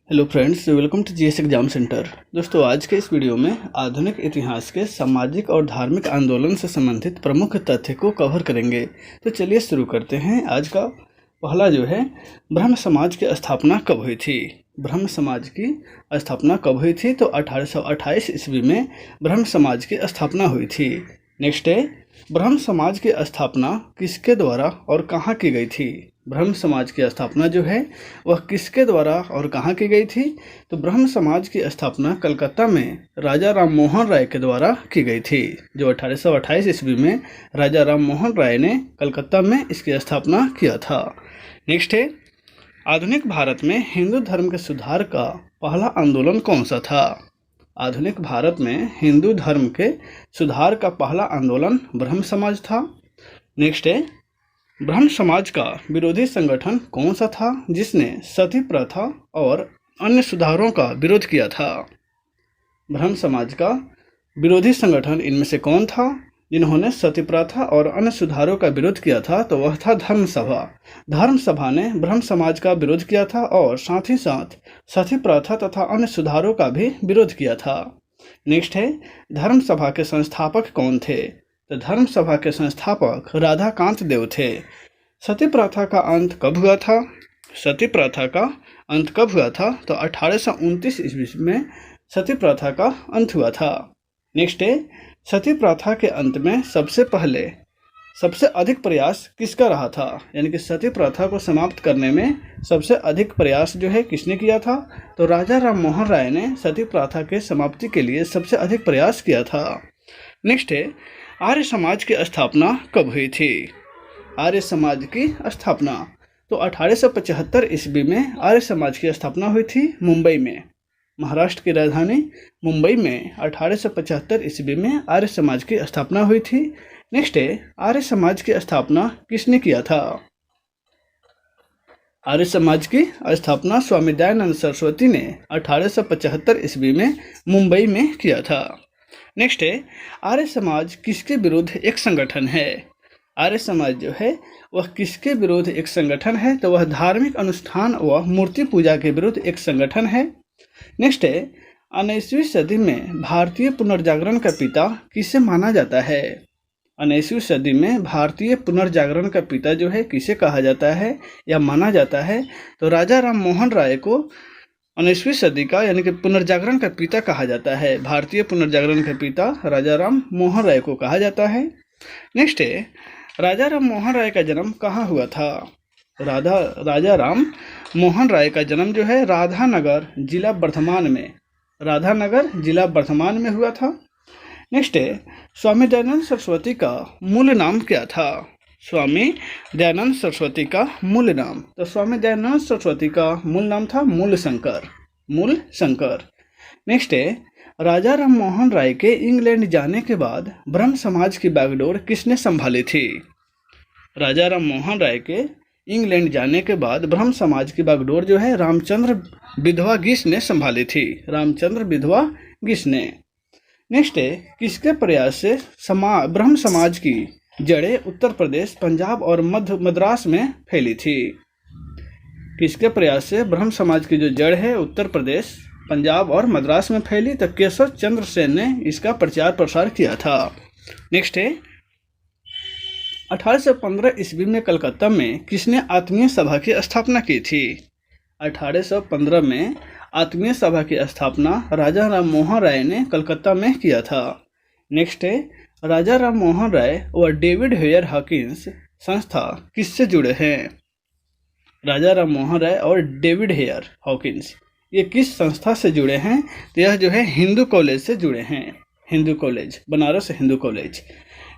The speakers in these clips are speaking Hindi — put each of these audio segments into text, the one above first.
Hello friends, welcome to GS exam centre. दोस्तों, आज के इस वीडियो में आधुनिक इतिहास के सामाजिक और धार्मिक आंदोलन से संबंधित प्रमुख तथ्य को कवर करेंगे। तो चलिए शुरू करते हैं। आज का पहला जो है, ब्रह्म समाज की स्थापना कब हुई थी। ब्रह्म समाज की स्थापना कब हुई थी? तो 1828 ईस्वी में ब्रह्म समाज की स्थापना हुई थी। नेक्स्ट है, ब्रह्म समाज की स्थापना किसके द्वारा और कहाँ की गई थी। ब्रह्म समाज की स्थापना जो है वह किसके द्वारा और कहाँ की गई थी? तो ब्रह्म समाज की स्थापना कलकत्ता में राजा राम मोहन राय के द्वारा की गई थी। जो 1828 ईस्वी में राजा राम मोहन राय ने कलकत्ता में इसकी स्थापना किया था। नेक्स्ट है, आधुनिक भारत में हिंदू धर्म के सुधार का पहला आंदोलन कौन सा था। आधुनिक भारत में हिंदू धर्म के सुधार का पहला आंदोलन ब्रह्म समाज था। नेक्स्ट है, ब्रह्म समाज का विरोधी संगठन कौन सा था जिसने सती प्रथा और अन्य सुधारों का विरोध किया था। ब्रह्म समाज का विरोधी संगठन इनमें से कौन था जिन्होंने सती प्रथा और अन्य सुधारों का विरोध किया था? तो वह था धर्म सभा। धर्म सभा ने ब्रह्म समाज का विरोध किया था और साथ ही साथ सती प्रथा तथा अन्य सुधारों का भी विरोध किया था। नेक्स्ट है, धर्म सभा के संस्थापक कौन थे। तो धर्म सभा के संस्थापक राधाकांत देव थे। सती प्रथा का अंत कब हुआ था? सती प्रथा का अंत कब हुआ था? तो 1829 ईस्वी में सती प्रथा का अंत हुआ था। नेक्स्ट है, सती प्रथा के अंत में सबसे अधिक प्रयास किसका रहा था। यानी कि सती प्रथा को समाप्त करने में सबसे अधिक प्रयास जो है किसने किया था? तो राजा राम मोहन राय ने सती प्रथा के समाप्ति के लिए सबसे अधिक प्रयास किया था। नेक्स्ट है, आर्य समाज की स्थापना कब हुई थी। आर्य समाज की स्थापना तो 1875 ईस्वी में आर्य समाज की स्थापना हुई थी मुंबई में। महाराष्ट्र की राजधानी मुंबई में 1875 ईस्वी में आर्य समाज की स्थापना हुई थी। नेक्स्ट है, आर्य समाज की स्थापना किसने किया था। आर्य समाज की स्थापना स्वामी दयानंद सरस्वती ने 1875 ईस्वी में मुंबई में किया था। नेक्स्ट है, आर्य समाज किसके विरुद्ध एक संगठन है। आर्य समाज जो है वह किसके विरुद्ध एक संगठन है? तो वह धार्मिक अनुष्ठान व मूर्ति पूजा के विरुद्ध एक संगठन है। नेक्स्ट है, 19वीं सदी में भारतीय पुनर्जागरण का पिता किसे माना जाता है। 19वीं सदी में भारतीय पुनर्जागरण का पिता जो है किसे कहा जाता है या माना जाता है? तो राजा राम मोहन राय को 19वीं सदी का यानी कि पुनर्जागरण का पिता कहा जाता है। भारतीय पुनर्जागरण का पिता राजा राम मोहन राय को कहा जाता है। नेक्स्ट है, राजा राम मोहन राय का जन्म कहाँ हुआ था। राजा राम मोहन राय का जन्म जो है राधानगर जिला वर्धमान में हुआ था। नेक्स्ट है, स्वामी दयानंद सरस्वती का मूल नाम क्या था। स्वामी दयानंद सरस्वती का मूल नाम, तो स्वामी दयानंद सरस्वती का मूल नाम था मूल शंकर। नेक्स्ट है, राजा राम मोहन राय के इंग्लैंड जाने के बाद ब्रह्म समाज की बागडोर किसने संभाली थी। राजा राम मोहन राय के इंग्लैंड जाने के बाद ब्रह्म समाज की बागडोर जो है रामचंद्र विधवा गिश ने संभाली थी। नेक्स्ट है, किसके प्रयास से ब्रह्म समाज की जड़ें उत्तर प्रदेश, पंजाब और मध्य मद्रास में फैली थी। किसके प्रयास से ब्रह्म समाज की जो जड़ है उत्तर प्रदेश, पंजाब और मद्रास में फैली? तो केशव चंद्र सेन ने इसका प्रचार प्रसार किया था। नेक्स्ट है, 1815 ईस्वी में कलकत्ता में किसने आत्मीय सभा की स्थापना की थी। 1815 में आत्मीय सभा की स्थापना राजा राम मोहन राय ने कलकत्ता में किया था। नेक्स्ट है, राजा राम मोहन राय और डेविड हेयर हॉकिंस संस्था किससे जुड़े हैं। राजा राम मोहन राय और डेविड हेयर हॉकिंस ये किस संस्था से जुड़े हैं? तो यह जो है हिंदू कॉलेज से जुड़े हैं। Hindu college, Banaras Hindu college.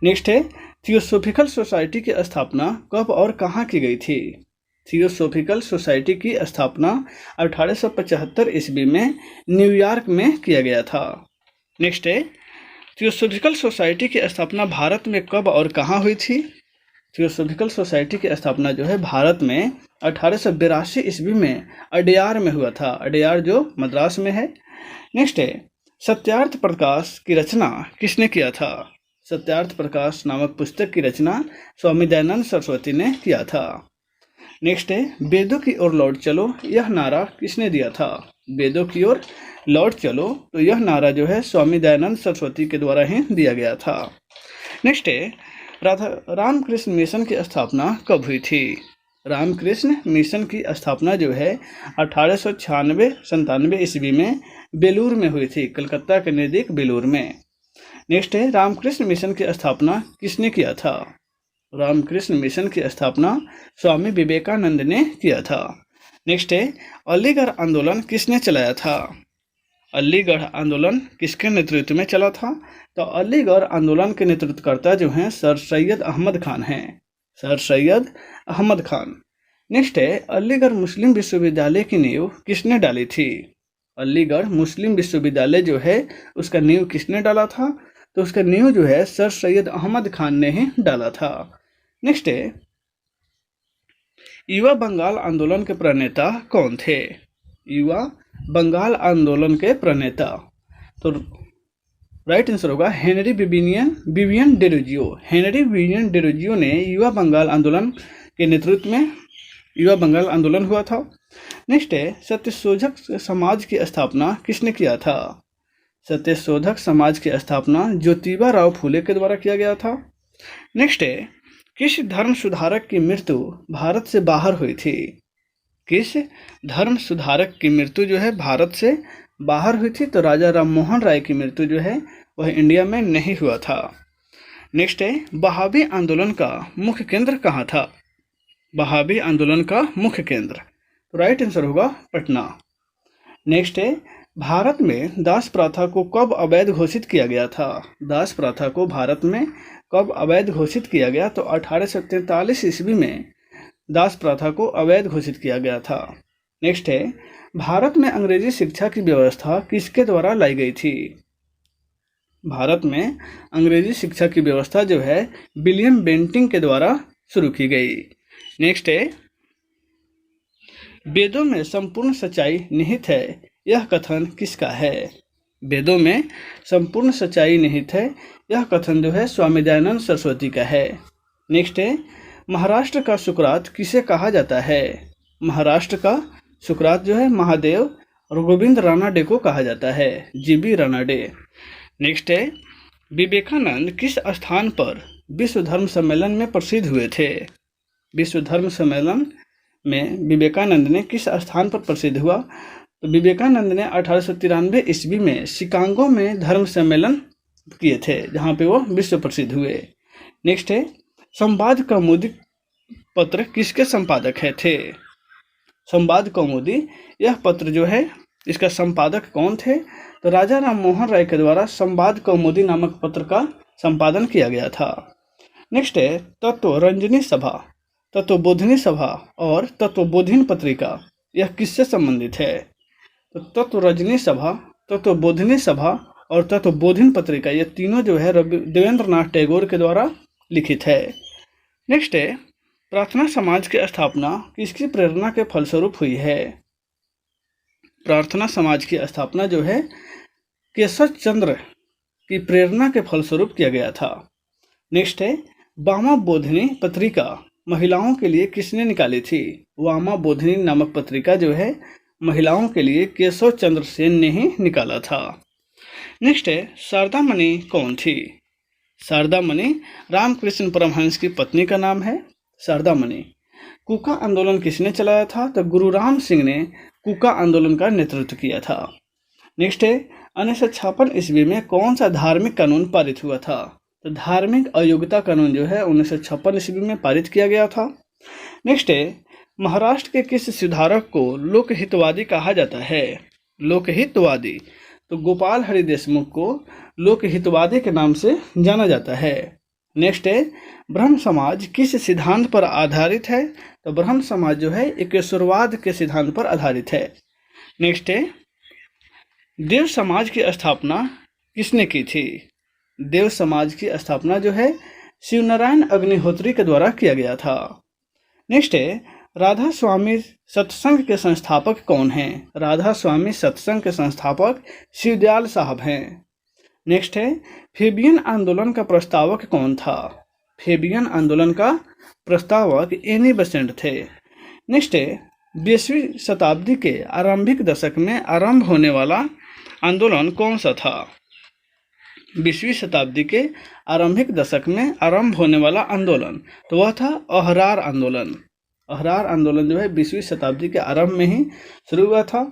Next है, थियोसॉफिकल सोसाइटी की स्थापना कब और कहाँ की गई थी। थियोसॉफिकल सोसाइटी की स्थापना 1875 ईस्वी में न्यूयॉर्क में किया गया था। नेक्स्ट है, थियोसॉफिकल सोसाइटी की स्थापना भारत में कब और कहाँ हुई थी। थियोसॉफिकल सोसाइटी की स्थापना जो है भारत में 1882 ईस्वी में अडयार में हुआ था। अडयार जो मद्रास में है। नेक्स्ट है, सत्यार्थ प्रकाश की रचना किसने किया था। सत्यार्थ प्रकाश नामक पुस्तक की रचना स्वामी दयानंद सरस्वती ने किया था। नेक्स्ट है, वेदों की ओर लौट चलो, यह नारा किसने दिया था। वेदों की ओर लौट चलो, तो यह नारा जो है स्वामी दयानंद सरस्वती के द्वारा ही दिया गया था। नेक्स्ट है रामकृष्ण मिशन की स्थापना कब हुई थी? रामकृष्ण मिशन की स्थापना जो है 1896-97 ईस्वी में बेलूर में हुई थी, कलकत्ता के नज़दीक बेलूर में। नेक्स्ट है रामकृष्ण मिशन की स्थापना किसने किया था? रामकृष्ण मिशन की स्थापना स्वामी विवेकानंद ने किया था। नेक्स्ट है अलीगढ़ आंदोलन किसने चलाया था? अलीगढ़ आंदोलन किसके नेतृत्व में चला था? तो अलीगढ़ आंदोलन के नेतृत्वकर्ता जो हैं सर सैयद अहमद खान हैं, सर सैयद अहमद खान। नेक्स्ट है अलीगढ़ मुस्लिम विश्वविद्यालय की नींव किसने डाली थी? अलीगढ़ मुस्लिम विश्वविद्यालय जो है उसका नींव किसने डाला था? तो उसका नींव जो है सर सैयद अहमद खान ने ही डाला था। नेक्स्ट है युवा बंगाल आंदोलन के प्रणेता कौन थे? युवा बंगाल आंदोलन के प्रणेता, तो राइट आंसर होगा Henry Vivian Derozio. Henry Vivian Derozio ने युवा बंगाल आंदोलन के नेतृत्व में युवा बंगाल आंदोलन हुआ था। नेक्स्ट है सत्यशोधक समाज की स्थापना किसने किया था? सत्यशोधक समाज की स्थापना ज्योतिबा राव फूले के द्वारा किया गया था। नेक्स्ट है किस धर्म सुधारक की मृत्यु भारत से बाहर हुई थी? किस धर्म सुधारक की मृत्यु जो है भारत से बाहर हुई थी? तो राजा राममोहन राय की मृत्यु जो है वह इंडिया में नहीं हुआ था। नेक्स्ट है बहावी आंदोलन का मुख्य केंद्र कहाँ था? बहावी आंदोलन का मुख्य केंद्र, तो राइट आंसर होगा पटना। नेक्स्ट है भारत में दास प्रथा को कब अवैध घोषित किया गया था? दास प्रथा को भारत में कब अवैध घोषित किया गया? तो 1843 ईस्वी में दास प्रथा को अवैध घोषित किया गया था। नेक्स्ट है भारत में अंग्रेजी शिक्षा की व्यवस्था किसके द्वारा लाई गई थी? भारत में अंग्रेजी शिक्षा की व्यवस्था जो है विलियम बेंटिंग के द्वारा शुरू की गई। नेक्स्ट है वेदों में संपूर्ण सच्चाई निहित है, यह कथन किसका है? वेदों में संपूर्ण सच्चाई निहित है, यह कथन जो है स्वामी दयानंद सरस्वती का है। नेक्स्ट है महाराष्ट्र का सुकरात किसे कहा जाता है? महाराष्ट्र का सुकरात जो है महादेव और गोविंद रानाडे को कहा जाता है, जीबी रानाडे। नेक्स्ट है विवेकानंद किस स्थान पर विश्व धर्म सम्मेलन में प्रसिद्ध हुए थे? विश्व धर्म सम्मेलन में विवेकानंद ने किस स्थान पर प्रसिद्ध हुआ? तो विवेकानंद ने 1893 ईस्वी में शिकागो में धर्म सम्मेलन किए थे, जहाँ पे वो विश्व प्रसिद्ध हुए। नेक्स्ट है संवाद कौमुदी पत्र किसके संपादक थे? संवाद कौमुदी यह पत्र जो है इसका संपादक कौन थे? तो राजा राममोहन राय के द्वारा संवाद कौमुदी नामक पत्र का संपादन किया गया था। नेक्स्ट है तत्वरंजनी सभा, तत्वबोधिनी सभा और तत्वबोधिनी पत्रिका, यह किससे संबंधित है? तो तत्वरंजनी सभा, तत्वबोधिनी सभा और तत्वबोधिनी पत्रिका, ये तीनों जो है देवेंद्र नाथ टैगोर के द्वारा लिखित है। नेक्स्ट है प्रार्थना समाज की स्थापना किसकी प्रेरणा के फलस्वरूप हुई है? प्रार्थना समाज की स्थापना जो है केशव चंद्र की प्रेरणा के फलस्वरूप किया गया था। नेक्स्ट है वामा बोधिनी पत्रिका महिलाओं के लिए किसने निकाली थी? वामा बोधिनी नामक पत्रिका जो है महिलाओं के लिए केशव चंद्र सेन ने ही निकाला था। नेक्स्ट है शारदा मणि कौन थी? शारदा मणि रामकृष्ण परमहंस की पत्नी का नाम है, शारदा मणि। कूका आंदोलन किसने चलाया था? तो गुरु राम सिंह ने कूका आंदोलन का नेतृत्व किया था। नेक्स्ट है 1956 ईस्वी में कौन सा धार्मिक कानून पारित हुआ था? तो धार्मिक अयोग्यता कानून जो है 1956 ईस्वी में पारित किया गया था। नेक्स्ट है महाराष्ट्र के किस सुधारक को लोकहितवादी कहा जाता है? लोकहितवादी, तो गोपाल हरि देशमुख को लोकहितवादी के नाम से जाना जाता है। नेक्स्ट है ब्रह्म समाज किस सिद्धांत पर आधारित है? तो ब्रह्म समाज जो है एकेश्वरवाद के सिद्धांत पर आधारित है। नेक्स्ट है देव समाज की स्थापना किसने की थी? देव समाज की स्थापना जो है शिवनारायण अग्निहोत्री के द्वारा किया गया था। नेक्स्ट है राधा स्वामी सत्संग के संस्थापक कौन हैं? राधा स्वामी सत्संग के संस्थापक शिवदयाल साहब हैं। नेक्स्ट है फेबियन आंदोलन का प्रस्तावक कौन था? फेबियन आंदोलन का प्रस्तावक एनी बेसेंट थे। नेक्स्ट है 20वीं शताब्दी के आरंभिक दशक में आरंभ होने वाला आंदोलन कौन सा था? 20वीं शताब्दी के आरंभिक दशक में आरंभ होने वाला आंदोलन तो वह था अहरार आंदोलन। अहरार आंदोलन जो है 20वीं शताब्दी के आरंभ में ही शुरू हुआ था।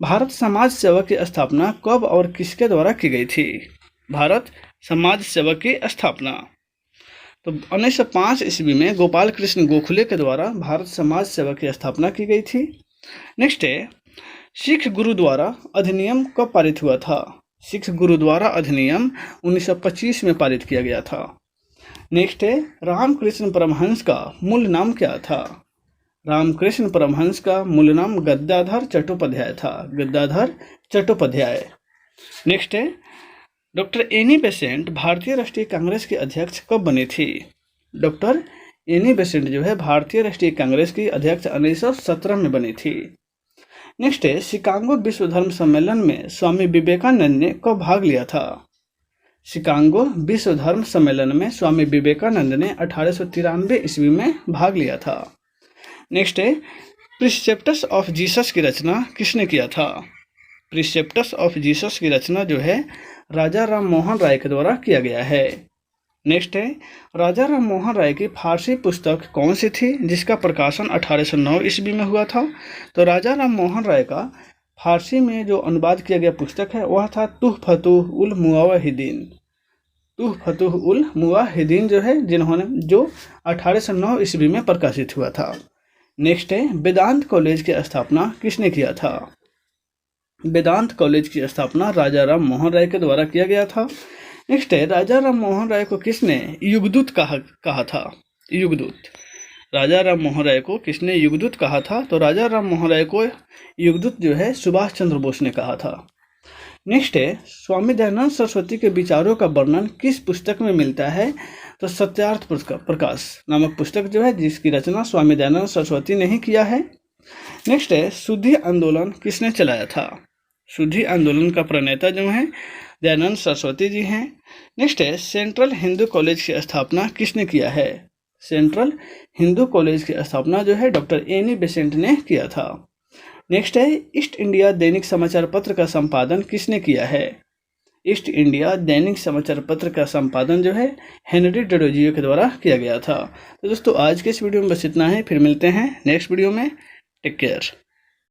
भारत समाज सेवा की स्थापना कब और किसके द्वारा की गई थी? भारत समाज सेवा की स्थापना तो 1905 ईस्वी में गोपाल कृष्ण गोखले के द्वारा भारत समाज सेवा की स्थापना की गई थी। नेक्स्ट है, सिख गुरुद्वारा अधिनियम कब पारित हुआ था? सिख गुरुद्वारा अधिनियम 1925 में पारित किया गया था। नेक्स्ट है, रामकृष्ण परमहंस का मूल नाम क्या था? रामकृष्ण परमहंस का मूल नाम गद्दाधर चट्टोपाध्याय था। गद्दाधर चट्टोपाध्याय। नेक्स्ट है, डॉक्टर एनी बेसेंट भारतीय राष्ट्रीय कांग्रेस की अध्यक्ष कब बनी थी? डॉक्टर एनी बेसेंट जो है भारतीय राष्ट्रीय कांग्रेस की अध्यक्ष 1917 में बनी थी। नेक्स्ट है, शिकागो विश्व धर्म सम्मेलन में स्वामी विवेकानंद ने कब भाग लिया था? शिकागो विश्व धर्म सम्मेलन में स्वामी विवेकानंद ने 1893 ईस्वी में भाग लिया था। नेक्स्ट है, प्रिसेप्टस ऑफ जीसस की रचना किसने किया था? प्रिसेप्टस ऑफ जीसस की रचना जो है राजा राम मोहन राय के द्वारा किया गया है। नेक्स्ट है, राजा राम मोहन राय की फारसी पुस्तक कौन सी थी जिसका प्रकाशन 1809 ईस्वी में हुआ था? तो राजा राम मोहन राय का फारसी में जो अनुवाद किया गया पुस्तक है वह था तुहफतुह उल मुवाहिदीन। तुहफतुह उल मुवाहिदीन जो है जो 1809 ईस्वी में प्रकाशित हुआ था। नेक्स्ट है, वेदांत कॉलेज की स्थापना किसने किया था? वेदांत कॉलेज की स्थापना राजा राम मोहन राय के द्वारा किया गया था। नेक्स्ट है, राजा राम मोहन राय को किसने युगदूत कहा था? युगदूत। राजा राम मोहन राय को किसने युगदूत कहा था? तो राजा राम मोहन राय को युगदूत जो है सुभाष चंद्र बोस ने कहा था। नेक्स्ट है, स्वामी दयानंद सरस्वती के विचारों का वर्णन किस पुस्तक में मिलता है? तो सत्यार्थ प्रकाश नामक पुस्तक जो है जिसकी रचना स्वामी दयानंद सरस्वती ने ही किया है। नेक्स्ट है, शुद्धि आंदोलन किसने चलाया था? शुद्धि आंदोलन का प्रणेता जो है दयानंद सरस्वती जी हैं। नेक्स्ट है, सेंट्रल हिंदू कॉलेज की स्थापना किसने किया है? सेंट्रल हिंदू कॉलेज की स्थापना जो है डॉक्टर एनी बेसेंट ने किया था। नेक्स्ट है, ईस्ट इंडिया दैनिक समाचार पत्र का संपादन किसने किया है? ईस्ट इंडिया दैनिक समाचार पत्र का संपादन जो है हेनरी डेरोजियो के द्वारा किया गया था। तो दोस्तों आज के इस वीडियो में बस इतना है, फिर मिलते हैं नेक्स्ट वीडियो में। Take care.